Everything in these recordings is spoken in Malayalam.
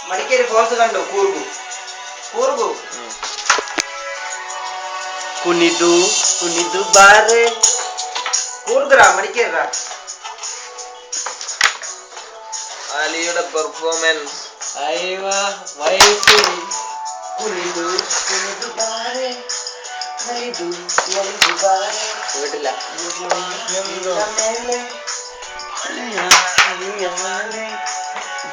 മടിക്കേരി ഫോൾസ് കണ്ടു. കൂർഗു കൂർഗു കുനിതു കുനിതു ബാരെ കൂർഗുറാ മടിക്കേറാ. അലിയുടെ പെർഫോമൻസ് കുനിതു കുനിതു ബാരെ കേട്ടില്ല.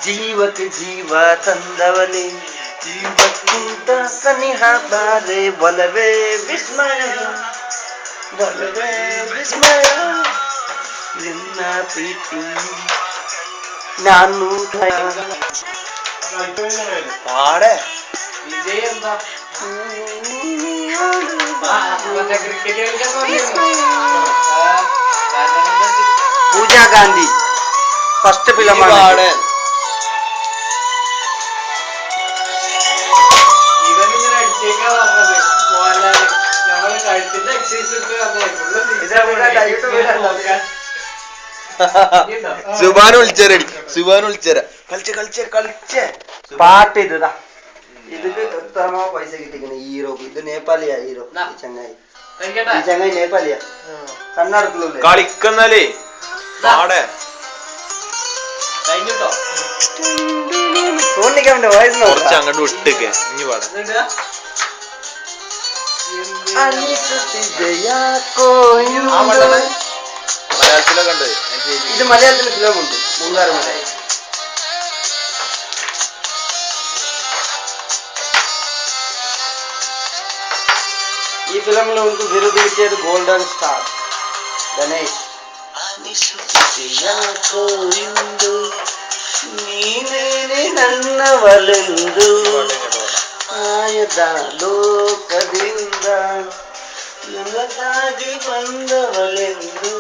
ಜೀವಕ್ಕೆ ಜೀವ ತಂದವನೇ ಜೀವಕ್ಕಿಂತ ಸನಿಹ ಬಾರೆ ಒಲವೇ ವಿಸ್ಮಯ ಒಲವೇ ವಿಸ್ಮಯ ನಿನ್ನ ಪ್ರೀತಿ ನಾನು പാടെ പൂജ ഗാന്ധി ഫസ്റ്റ് ഫിലിമാണ്. സുബാൻ വിളിച്ചേര പാട്ട് ഇതാ. ഇത് എത്രമോ പൈസ കിട്ടിക്കണ ഹീറോ. ഇത് നേപ്പാളിയാ ഹീറോ. ചങ്ങായി ഈ ചങ്ങായി നേപ്പാളിയാ. കർണാടകത്തിലുള്ള കളിക്കുന്നല്ലേ പാടെ തോന്നിക്കാണ്ട് വയസ്സ് കുറച്ച് അങ്ങോട്ട് വിട്ടേക്ക് ഇനി പാടാ. മലയാളത്തിലൊക്കെ ഉണ്ട്. ഇത് മലയാളത്തിൽ ഫിലിമുണ്ട്. മൂന്നാറ് മലയാളം. ഈ ഫിലിമിൽ നമുക്ക് വിരുദ് കിട്ടിയത് ഗോൾഡൻ സ്റ്റാർ ഗണേഷ്. ನನ್ನವಳೆಂದು ಆಯದ ಲೋಕದಿಂದ ನನಗಾಗಿ ಬಂದವಳೆಂದು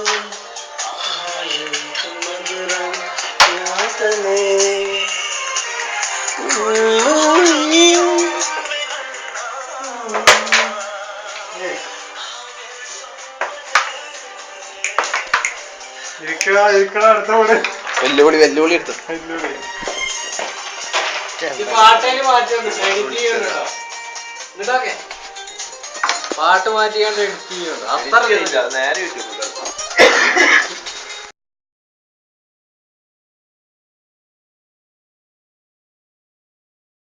ಮಧುರ ಯಾತನೆ വെല്ലുവിളി എടുത്തു. പാട്ട് മാറ്റിയാണ്ട് എഡിറ്റ് ചെയ്യുന്നുണ്ട്. അത്ര നേരെ യൂട്യൂബിൽ